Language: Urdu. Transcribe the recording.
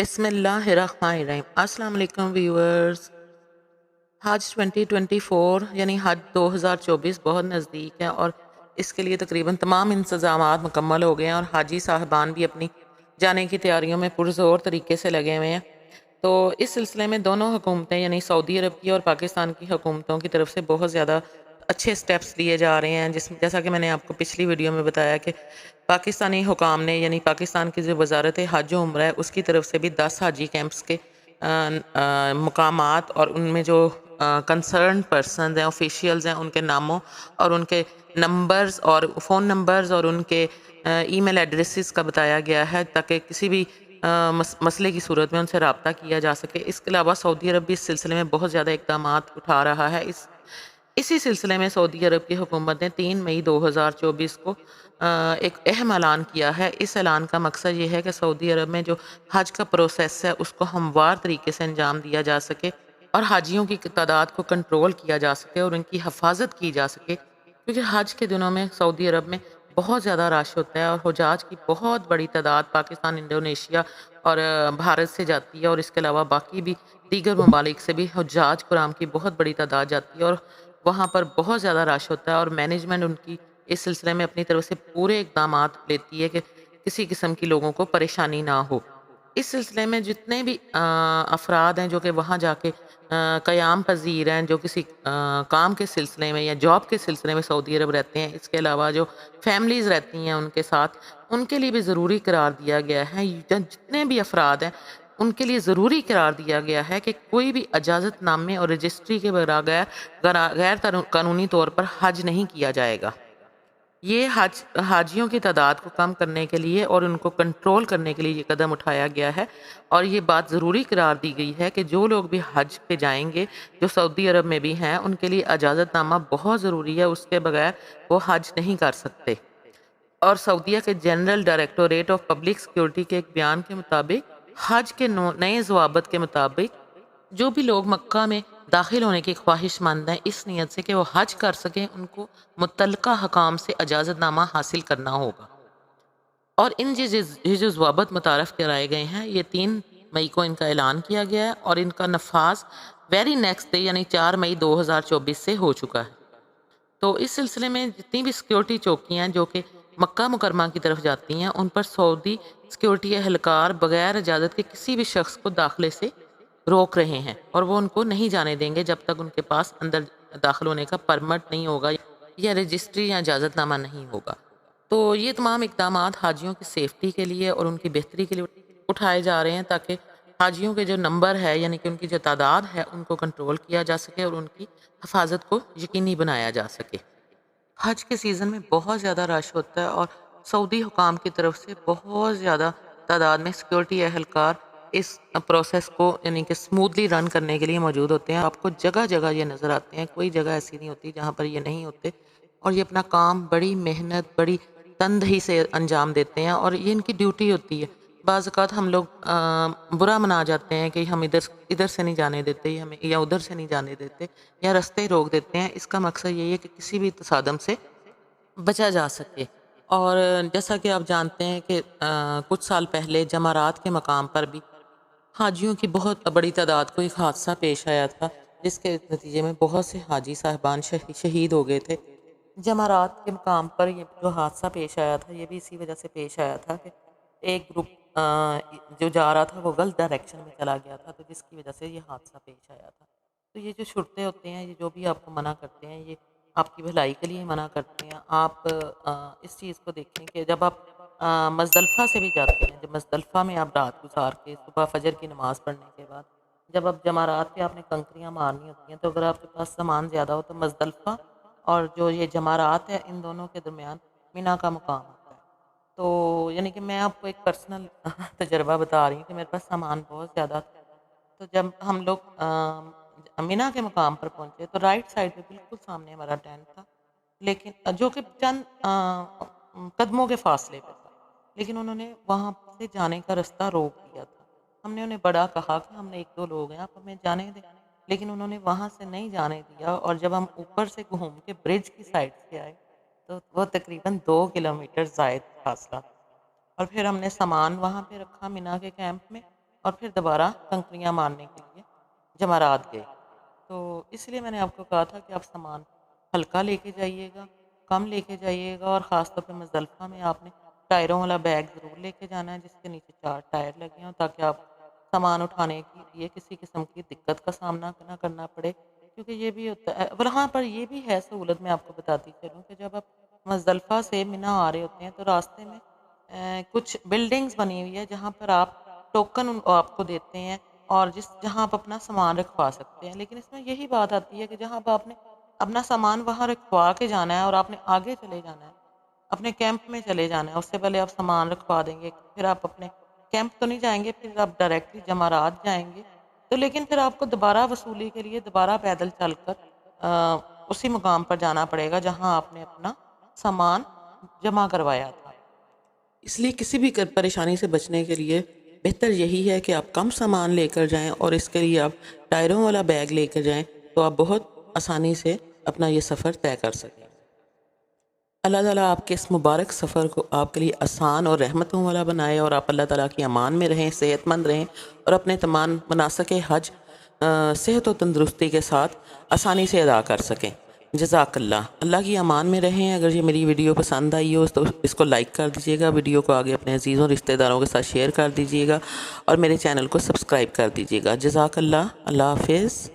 بسم اللہ الرحمن الرحیم۔ السلام علیکم ویورز۔ حج 2024 یعنی حج 2024 بہت نزدیک ہے اور اس کے لیے تقریباً تمام انتظامات مکمل ہو گئے ہیں اور حاجی صاحبان بھی اپنی جانے کی تیاریوں میں پرزور طریقے سے لگے ہوئے ہیں۔ تو اس سلسلے میں دونوں حکومتیں یعنی سعودی عرب کی اور پاکستان کی حکومتوں کی طرف سے بہت زیادہ اچھے سٹیپس لیے جا رہے ہیں، جیسا کہ میں نے آپ کو پچھلی ویڈیو میں بتایا کہ پاکستانی حکام نے یعنی پاکستان کی جو وزارت حج و عمرہ ہے اس کی طرف سے بھی 10 حاجی کیمپس کے مقامات اور ان میں جو کنسرن پرسنز ہیں، آفیشیلز ہیں، ان کے ناموں اور ان کے نمبرز اور فون نمبرز اور ان کے ای میل ایڈریسز کا بتایا گیا ہے تاکہ کسی بھی مسئلے کی صورت میں ان سے رابطہ کیا جا سکے۔ اس کے علاوہ سعودی عرب بھی اس سلسلے میں بہت زیادہ اقدامات اٹھا رہا ہے۔ اسی سلسلے میں سعودی عرب کی حکومت نے 3 مئی 2024 کو ایک اہم اعلان کیا ہے۔ اس اعلان کا مقصد یہ ہے کہ سعودی عرب میں جو حج کا پروسیس ہے اس کو ہموار طریقے سے انجام دیا جا سکے اور حاجیوں کی تعداد کو کنٹرول کیا جا سکے اور ان کی حفاظت کی جا سکے، کیونکہ حج کے دنوں میں سعودی عرب میں بہت زیادہ رش ہوتا ہے اور حجاج کی بہت بڑی تعداد پاکستان، انڈونیشیا اور بھارت سے جاتی ہے، اور اس کے علاوہ باقی بھی دیگر ممالک سے بھی حجاج کرام کی بہت بڑی تعداد جاتی ہے اور وہاں پر بہت زیادہ رش ہوتا ہے، اور مینجمنٹ ان کی اس سلسلے میں اپنی طرف سے پورے اقدامات لیتی ہے کہ کسی قسم کی لوگوں کو پریشانی نہ ہو۔ اس سلسلے میں جتنے بھی افراد ہیں جو کہ وہاں جا کے قیام پذیر ہیں، جو کسی کام کے سلسلے میں یا جاب کے سلسلے میں سعودی عرب رہتے ہیں، اس کے علاوہ جو فیملیز رہتی ہیں ان کے ساتھ، ان کے لیے بھی ضروری قرار دیا گیا ہے، جتنے بھی افراد ہیں ان کے لیے ضروری قرار دیا گیا ہے کہ کوئی بھی اجازت نامے اور رجسٹری کے بغیر غیر قانونی طور پر حج نہیں کیا جائے گا۔ یہ حاجیوں کی تعداد کو کم کرنے کے لیے اور ان کو کنٹرول کرنے کے لیے یہ قدم اٹھایا گیا ہے، اور یہ بات ضروری قرار دی گئی ہے کہ جو لوگ بھی حج پہ جائیں گے، جو سعودی عرب میں بھی ہیں، ان کے لیے اجازت نامہ بہت ضروری ہے، اس کے بغیر وہ حج نہیں کر سکتے۔ اور سعودیہ کے general directorate of public security کے ایک بیان کے مطابق حج کے نئے ضوابط کے مطابق جو بھی لوگ مکہ میں داخل ہونے کی خواہش مند ہیں اس نیت سے کہ وہ حج کر سکیں، ان کو متعلقہ حکام سے اجازت نامہ حاصل کرنا ہوگا، اور ان یہ جو ضوابط متعارف کرائے گئے ہیں یہ 3 مئی کو ان کا اعلان کیا گیا ہے اور ان کا نفاذ ویری نیکسٹ ڈے یعنی 4 مئی 2024 سے ہو چکا ہے۔ تو اس سلسلے میں جتنی بھی سیکیورٹی چوکیاں جو کہ مکہ مکرمہ کی طرف جاتی ہیں ان پر سعودی سیکیورٹی اہلکار بغیر اجازت کے کسی بھی شخص کو داخلے سے روک رہے ہیں، اور وہ ان کو نہیں جانے دیں گے جب تک ان کے پاس اندر داخل ہونے کا پرمٹ نہیں ہوگا یا رجسٹری یا اجازت نامہ نہیں ہوگا۔ تو یہ تمام اقدامات حاجیوں کی سیفٹی کے لیے اور ان کی بہتری کے لیے اٹھائے جا رہے ہیں تاکہ حاجیوں کے جو نمبر ہے یعنی کہ ان کی جو تعداد ہے ان کو کنٹرول کیا جا سکے اور ان کی حفاظت کو یقینی بنایا جا سکے۔ حج کے سیزن میں بہت زیادہ رش ہوتا ہے اور سعودی حکام کی طرف سے بہت زیادہ تعداد میں سیکیورٹی اہلکار اس پروسیس کو یعنی کہ سموتھلی رن کرنے کے لیے موجود ہوتے ہیں۔ آپ کو جگہ جگہ یہ نظر آتے ہیں، کوئی جگہ ایسی نہیں ہوتی جہاں پر یہ نہیں ہوتے، اور یہ اپنا کام بڑی محنت، بڑی تندہی سے انجام دیتے ہیں، اور یہ ان کی ڈیوٹی ہوتی ہے۔ بعض اوقات ہم لوگ برا منا جاتے ہیں کہ ہم ادھر سے نہیں جانے دیتے یا ادھر سے نہیں جانے دیتے یا رستے روک دیتے ہیں۔ اس کا مقصد یہی ہے کہ کسی بھی تصادم سے بچا جا سکے۔ اور جیسا کہ آپ جانتے ہیں کہ کچھ سال پہلے جمرات کے مقام پر بھی حاجیوں کی بہت بڑی تعداد کو ایک حادثہ پیش آیا تھا، جس کے نتیجے میں بہت سے حاجی صاحبان شہید ہو گئے تھے۔ جمرات کے مقام پر یہ جو حادثہ پیش آیا تھا یہ بھی اسی وجہ سے پیش آیا تھا کہ ایک گروپ جو جا رہا تھا وہ غلط ڈائریکشن میں چلا گیا تھا، تو جس کی وجہ سے یہ حادثہ پیش آیا تھا۔ تو یہ جو چھٹتے ہوتے ہیں، یہ جو بھی آپ کو منع کرتے ہیں، یہ آپ کی بھلائی کے لیے منع کرتے ہیں۔ آپ اس چیز کو دیکھیں کہ جب آپ مزدلفہ سے بھی جاتے ہیں، جب مزدلفہ میں آپ رات گزار کے صبح فجر کی نماز پڑھنے کے بعد جب آپ جمرات پہ آپ نے کنکریاں مارنی ہوتی ہیں، تو اگر آپ کے پاس سامان زیادہ ہو تو مزدلفہ اور جو یہ جمرات ہے ان دونوں کے درمیان مینا کا مقام ہوتا ہے۔ تو یعنی کہ میں آپ کو ایک پرسنل تجربہ بتا رہی ہوں کہ میرے پاس سامان بہت زیادہ تھا، تو جب ہم لوگ مینا کے مقام پر پہنچے تو رائٹ سائڈ پہ بالکل سامنے ہمارا ٹینٹ تھا، لیکن جو کہ چند قدموں کے فاصلے پہ تھا، لیکن انہوں نے وہاں سے جانے کا رستہ روک دیا تھا۔ ہم نے انہیں بڑا کہا کہ ہم نے 1-2 لوگ ہیں، آپ ہمیں جانے دیں، لیکن انہوں نے وہاں سے نہیں جانے دیا، اور جب ہم اوپر سے گھوم کے برج کی سائڈ سے آئے تو وہ تقریباً 2 کلومیٹر زائد فاصلہ تھا، اور پھر ہم نے سامان وہاں پہ رکھا مینا کے کیمپ میں، اور پھر دوبارہ کنکریاں مارنے کے لیے جمرات گئے۔ تو اس لیے میں نے آپ کو کہا تھا کہ آپ سامان ہلکا لے کے جائیے گا، کم لے کے جائیے گا، اور خاص طور پہ مزدلفہ میں آپ نے ٹائروں والا بیگ ضرور لے کے جانا ہے جس کے نیچے 4 ٹائر لگے ہوں، تاکہ آپ سامان اٹھانے کے لیے کسی قسم کی دقت کا سامنا نہ کرنا پڑے، کیونکہ یہ بھی ہوتا ہے وہاں پر یہ بھی ہے سہولت، میں آپ کو بتاتی چلوں کہ جب آپ مزدلفہ سے منا آ رہے ہوتے ہیں تو راستے میں کچھ بلڈنگز بنی ہوئی ہے جہاں پر آپ ٹوکن آپ کو دیتے ہیں، اور جہاں آپ اپنا سامان رکھوا سکتے ہیں۔ لیکن اس میں یہی بات آتی ہے کہ جہاں آپ نے اپنا سامان وہاں رکھوا کے جانا ہے اور آپ نے آگے چلے جانا ہے، اپنے کیمپ میں چلے جانا ہے، اس سے پہلے آپ سامان رکھوا دیں گے، پھر آپ اپنے کیمپ تو نہیں جائیں گے، پھر آپ ڈائریکٹلی جمرات جائیں گے، تو لیکن پھر آپ کو دوبارہ وصولی کے لیے دوبارہ پیدل چل کر اسی مقام پر جانا پڑے گا جہاں آپ نے اپنا سامان جمع کروایا تھا۔ اس لیے کسی بھی پریشانی سے بچنے کے لیے بہتر یہی ہے کہ آپ کم سامان لے کر جائیں، اور اس کے لیے آپ ٹائروں والا بیگ لے کر جائیں تو آپ بہت آسانی سے اپنا یہ سفر طے کر سکیں۔ اللہ تعالیٰ آپ کے اس مبارک سفر کو آپ کے لیے آسان اور رحمتوں والا بنائے، اور آپ اللہ تعالیٰ کی امان میں رہیں، صحت مند رہیں، اور اپنے تمام مناسک حج صحت و تندرستی کے ساتھ آسانی سے ادا کر سکیں۔ جزاک اللہ۔ اللہ کی امان میں رہیں۔ اگر یہ میری ویڈیو پسند آئی ہو تو اس کو لائک کر دیجیے گا، ویڈیو کو آگے اپنے عزیزوں رشتہ داروں کے ساتھ شیئر کر دیجیے گا، اور میرے چینل کو سبسکرائب کر دیجیے گا۔ جزاک اللہ۔ اللہ حافظ۔